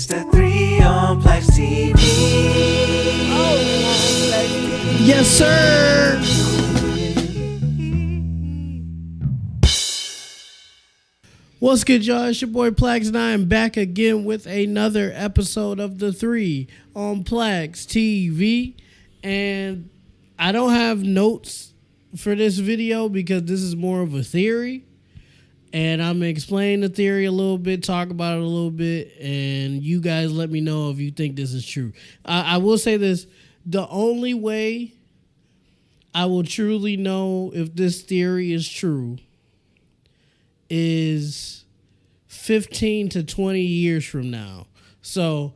It's the 3 on PLAXtv. Yes, sir. What's good, y'all? It's your boy PLAXtv I. I'm back again with another episode of the 3 on PLAXtv. And I don't have notes for this video because this is more of a theory. And I'm going to explain the theory a little bit, talk about it a little bit, and you guys let me know if you think this is true. I will say this. The only way I will truly know if this theory is true is 15 to 20 years from now. So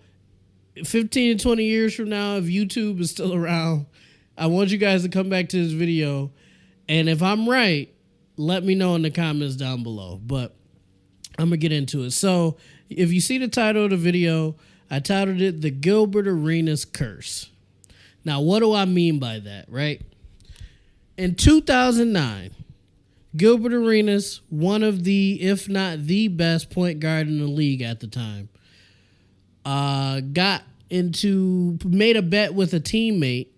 15 to 20 years from now, if YouTube is still around, I want you guys to come back to this video. And if I'm right, let me know in the comments down below. But I'm going to get into it. So if you see the title of the video, I titled it The Gilbert Arenas Curse. Now, what do I mean by that, right? In 2009, Gilbert Arenas, one of the, if not the best point guard in the league at the time, made a bet with a teammate,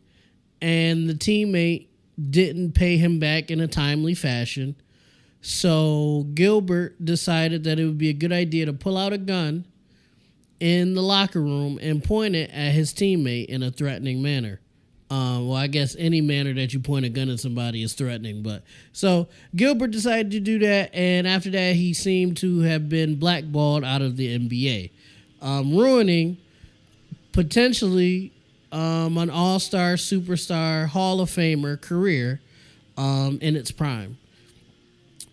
and the teammate didn't pay him back in a timely fashion. So Gilbert decided that it would be a good idea to pull out a gun in the locker room and point it at his teammate in a threatening manner. Well, I guess any manner that you point a gun at somebody is threatening. But so Gilbert decided to do that, and after that, he seemed to have been blackballed out of the NBA, ruining potentially an all-star, superstar, Hall of Famer career in its prime.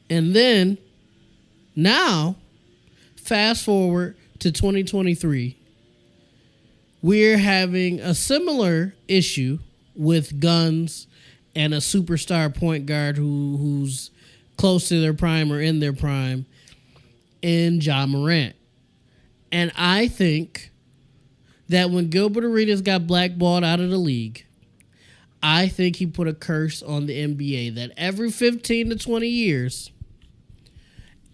And then, now, fast forward to 2023, we're having a similar issue with guns and a superstar point guard who's close to their prime or in their prime in Ja Morant. And I think that when Gilbert Arenas got blackballed out of the league, I think he put a curse on the NBA that every 15 to 20 years,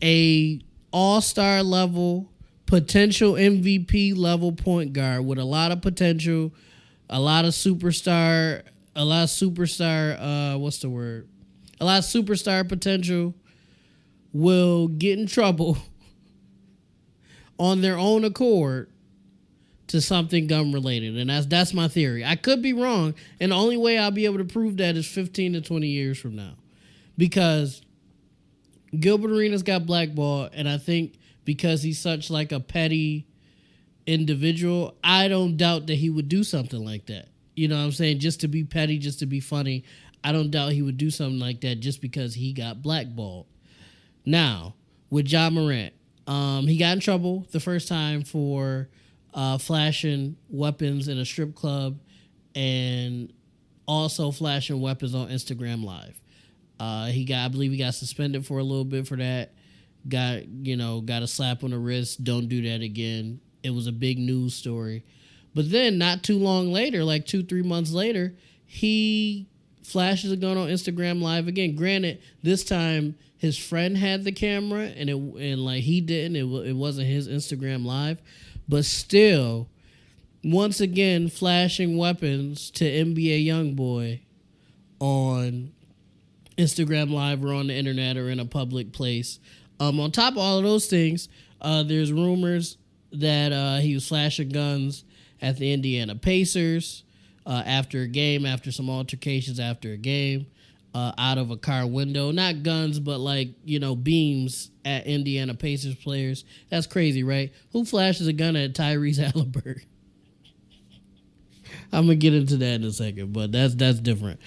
a all-star level, potential MVP level point guard with a lot of potential, a lot of superstar potential will get in trouble on their own accord to something gun related. And that's my theory. I could be wrong, and the only way I'll be able to prove that is 15 to 20 years from now. Because Gilbert Arenas got blackballed, and I think because he's such like a petty individual, I don't doubt that he would do something like that. You know what I'm saying? Just to be petty, just to be funny. I don't doubt he would do something like that just because he got blackballed. Now, with Ja Morant, he got in trouble the first time for flashing weapons in a strip club and also flashing weapons on Instagram Live. I believe he got suspended for a little bit for that. Got a slap on the wrist. Don't do that again. It was a big news story. But then not too long later, like 2-3 months later, he flashes a gun on Instagram Live again. Granted, this time his friend had the camera and he didn't. It wasn't his Instagram Live. But still, once again, flashing weapons to NBA YoungBoy on Instagram Live or on the internet or in a public place. On top of all of those things, there's rumors that he was flashing guns at the Indiana Pacers after a game, after some altercations after a game, out of a car window. Not guns, but beams at Indiana Pacers players. That's crazy, right? Who flashes a gun at Tyrese Halliburton? I'm going to get into that in a second, but that's different.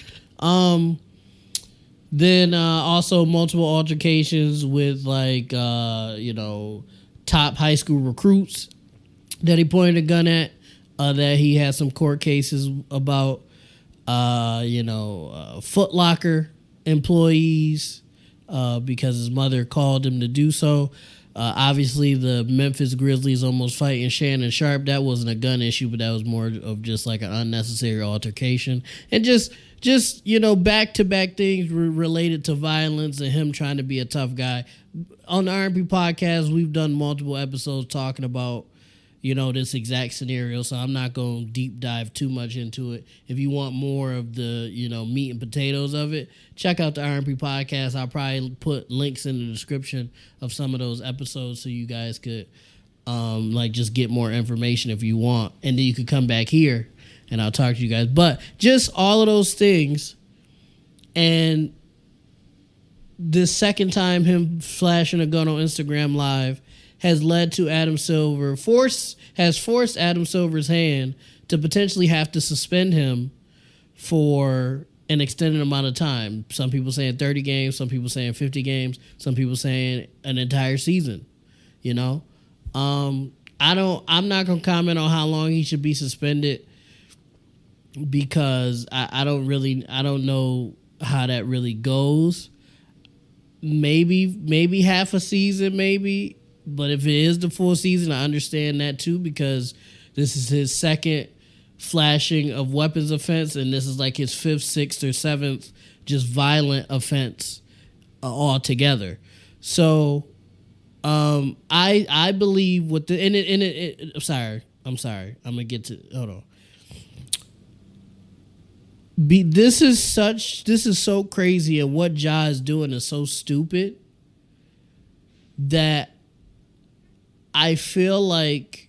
Then also multiple altercations with top high school recruits that he pointed a gun at, that he had some court cases about, Foot Locker employees because his mother called him to do so. Obviously, the Memphis Grizzlies almost fighting Shannon Sharp. That wasn't a gun issue, but that was more of just like an unnecessary altercation. And just back-to-back things related to violence and him trying to be a tough guy. On the R&B podcast, we've done multiple episodes talking about, this exact scenario, so I'm not going to deep dive too much into it. If you want more of the, meat and potatoes of it, check out the RMP podcast. I'll probably put links in the description of some of those episodes so you guys could just get more information if you want. And then you could come back here and I'll talk to you guys. But just all of those things, and the second time him flashing a gun on Instagram Live has led to Adam Silver forced Adam Silver's hand to potentially have to suspend him for an extended amount of time. Some people saying 30 games, some people saying 50 games, some people saying an entire season. I'm not gonna comment on how long he should be suspended because I don't know how that really goes. Maybe half a season, maybe. But if it is the full season, I understand that too, because this is his second flashing of weapons offense, and this is like his fifth, sixth, or seventh just violent offense altogether. So I believe with the I'm sorry. I'm gonna get to hold on. This is so crazy, and what Ja is doing is so stupid that I feel like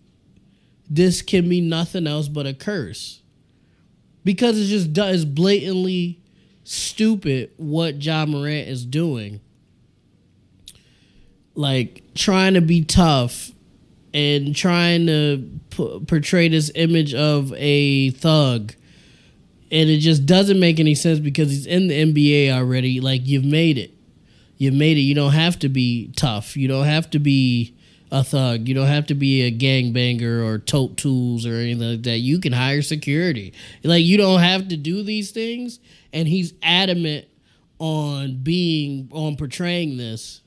this can be nothing else but a curse, because it's blatantly stupid what Ja Morant is doing. Like, trying to be tough and trying to portray this image of a thug. And it just doesn't make any sense because he's in the NBA already. Like, you've made it. You don't have to be tough. You don't have to be a thug. You don't have to be a gangbanger or tote tools or anything like that. You can hire security. Like, you don't have to do these things. And he's adamant on portraying this.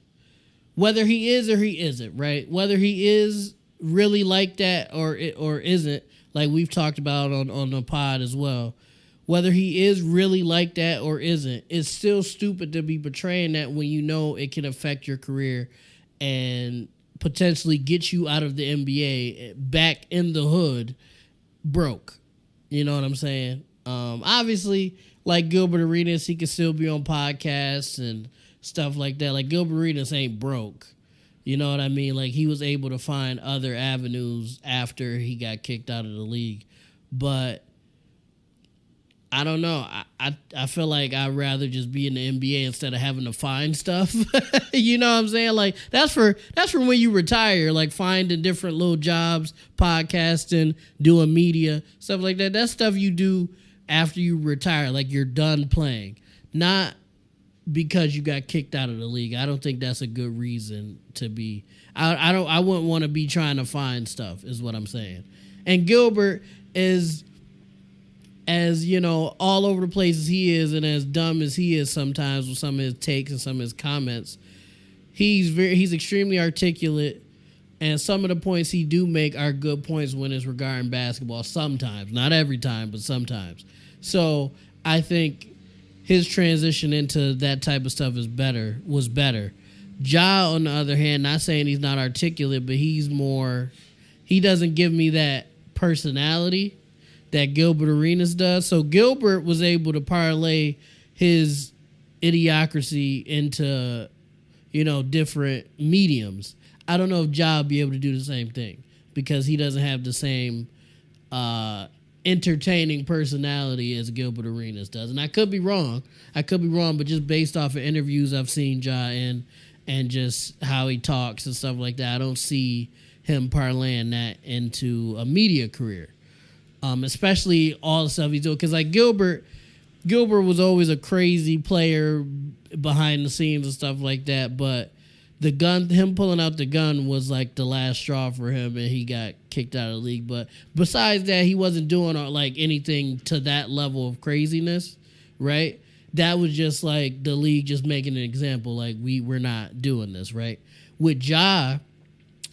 Whether he is or he isn't, right? Whether he is really like that or isn't, like we've talked about on the pod as well. Whether he is really like that or isn't, it's still stupid to be portraying that when you know it can affect your career and potentially get you out of the NBA back in the hood broke. You know what I'm saying? Obviously, like Gilbert Arenas, he can still be on podcasts and stuff like that. Like, Gilbert Arenas ain't broke. You know what I mean? Like, he was able to find other avenues after he got kicked out of the league. But I don't know. I feel like I'd rather just be in the NBA instead of having to find stuff. You know what I'm saying? Like, that's for when you retire, like finding different little jobs, podcasting, doing media, stuff like that. That's stuff you do after you retire, like you're done playing. Not because you got kicked out of the league. I don't think that's a good reason to be. I wouldn't want to be trying to find stuff, is what I'm saying. And Gilbert is, as all over the place as he is, and as dumb as he is sometimes with some of his takes and some of his comments, he's extremely articulate, and some of the points he do make are good points when it's regarding basketball. Sometimes, not every time, but sometimes. So I think his transition into that type of stuff was better. Ja, on the other hand, not saying he's not articulate, but he doesn't give me that personality that Gilbert Arenas does. So Gilbert was able to parlay his idiocracy into, different mediums. I don't know if Ja will be able to do the same thing because he doesn't have the same entertaining personality as Gilbert Arenas does. And I could be wrong, but just based off of interviews I've seen Ja in and just how he talks and stuff like that, I don't see him parlaying that into a media career. Especially all the stuff he's doing. Because, like, Gilbert was always a crazy player behind the scenes and stuff like that. But him pulling out the gun was, like, the last straw for him, and he got kicked out of the league. But besides that, he wasn't doing, like, anything to that level of craziness, right? That was just, like, the league just making an example. Like, we're not doing this, right? With Ja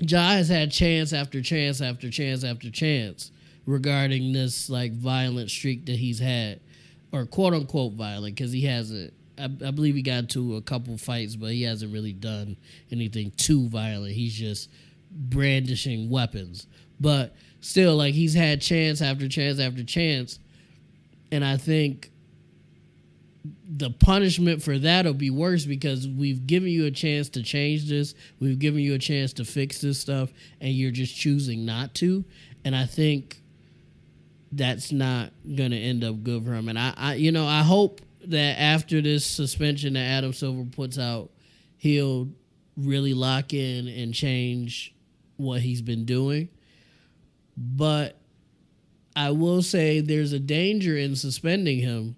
has had chance after chance after chance after chance regarding this, like, violent streak that he's had, or quote unquote violent, because he hasn't. I believe he got into a couple fights, but he hasn't really done anything too violent. He's just brandishing weapons. But still, like, he's had chance after chance after chance. And I think the punishment for that will be worse because we've given you a chance to change this. We've given you a chance to fix this stuff, and you're just choosing not to. And I think that's not going to end up good for him. And I hope that after this suspension that Adam Silver puts out, he'll really lock in and change what he's been doing. But I will say there's a danger in suspending him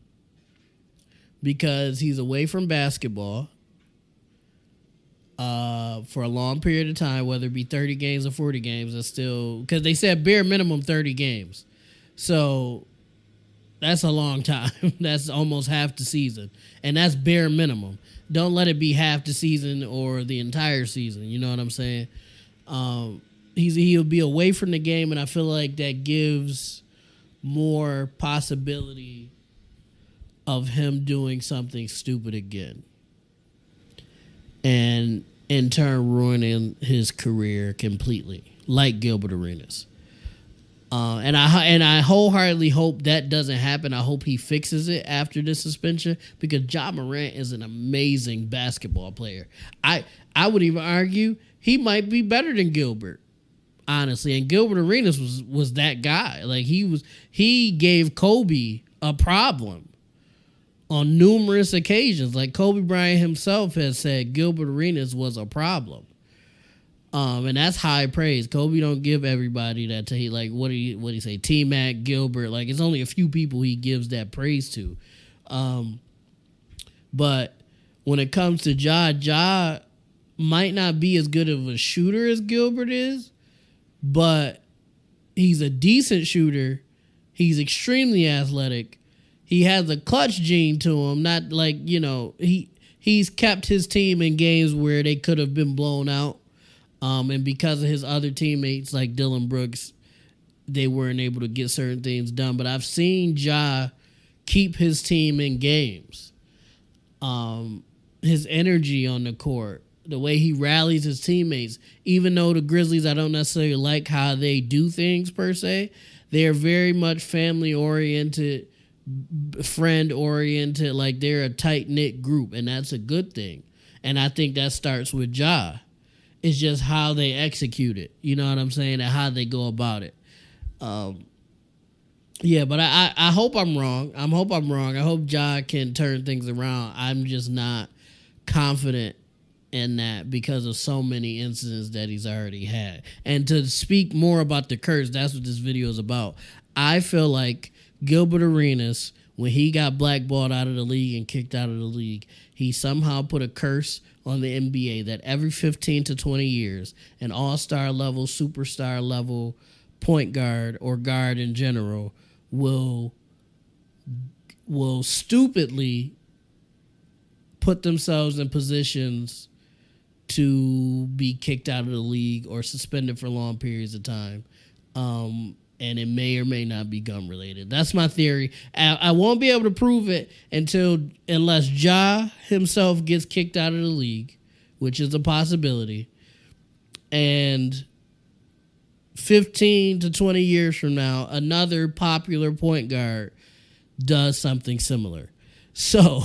because he's away from basketball for a long period of time, whether it be 30 games or 40 games. That's still, because they said bare minimum 30 games. So that's a long time. That's almost half the season. And that's bare minimum. Don't let it be half the season or the entire season. You know what I'm saying? He'll be away from the game, and I feel like that gives more possibility of him doing something stupid again. And in turn ruining his career completely, like Gilbert Arenas. And I wholeheartedly hope that doesn't happen. I hope he fixes it after this suspension because Ja Morant is an amazing basketball player. I would even argue he might be better than Gilbert, honestly. And Gilbert Arenas was that guy. Like he gave Kobe a problem on numerous occasions. Like Kobe Bryant himself has said Gilbert Arenas was a problem. And that's high praise. Kobe don't give everybody that. Like what do you say? T-Mac, Gilbert. Like it's only a few people he gives that praise to. But when it comes to Ja might not be as good of a shooter as Gilbert is, but he's a decent shooter. He's extremely athletic. He has a clutch gene to him. Not like, he's kept his team in games where they could have been blown out. And because of his other teammates like Dylan Brooks, they weren't able to get certain things done. But I've seen Ja keep his team in games. His energy on the court, the way he rallies his teammates, even though the Grizzlies, I don't necessarily like how they do things per se. They're very much family-oriented, friend-oriented. Like they're a tight-knit group, and that's a good thing. And I think that starts with Ja. It's just how they execute it. You know what I'm saying? And how they go about it. Yeah, but I hope I'm wrong. I hope Ja can turn things around. I'm just not confident in that because of so many incidents that he's already had. And to speak more about the curse, that's what this video is about. I feel like Gilbert Arenas, when he got blackballed out of the league and kicked out of the league, he somehow put a curse on the NBA that every 15 to 20 years, an all-star level, superstar level point guard or guard in general will stupidly put themselves in positions to be kicked out of the league or suspended for long periods of time. And it may or may not be gun related. That's my theory. I won't be able to prove it unless Ja himself gets kicked out of the league, which is a possibility. And 15 to 20 years from now, another popular point guard does something similar. So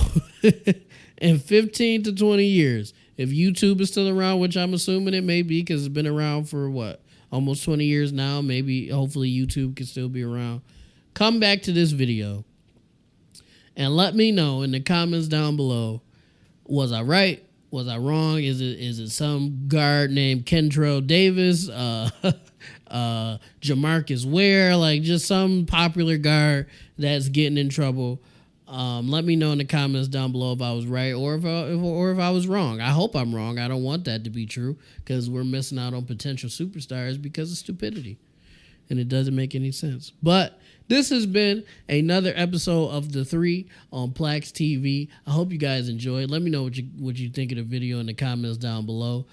in 15 to 20 years, if YouTube is still around, which I'm assuming it may be because it's been around for almost 20 years now. Maybe, hopefully YouTube can still be around. Come back to this video and let me know in the comments down below, was I right? Was I wrong? Is it some guard named Kentrell Davis? Jamarcus Ware? Like just some popular guard that's getting in trouble. Let me know in the comments down below if I was right or if I was wrong. I hope I'm wrong. I don't want that to be true because we're missing out on potential superstars because of stupidity. And it doesn't make any sense. But this has been another episode of The 3 on PLAXtv. I hope you guys enjoyed. Let me know what you think of the video in the comments down below.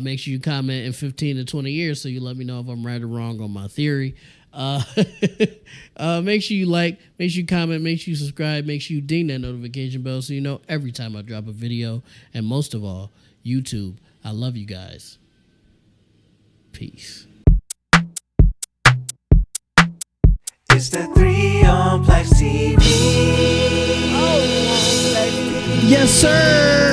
Make sure you comment in 15 to 20 years so you let me know if I'm right or wrong on my theory. Make sure you like, make sure you comment, make sure you subscribe, make sure you ding that notification bell so you know every time I drop a video. And most of all, YouTube, I love you guys. Peace. It's the 3 on PLAX TV. Yes, sir.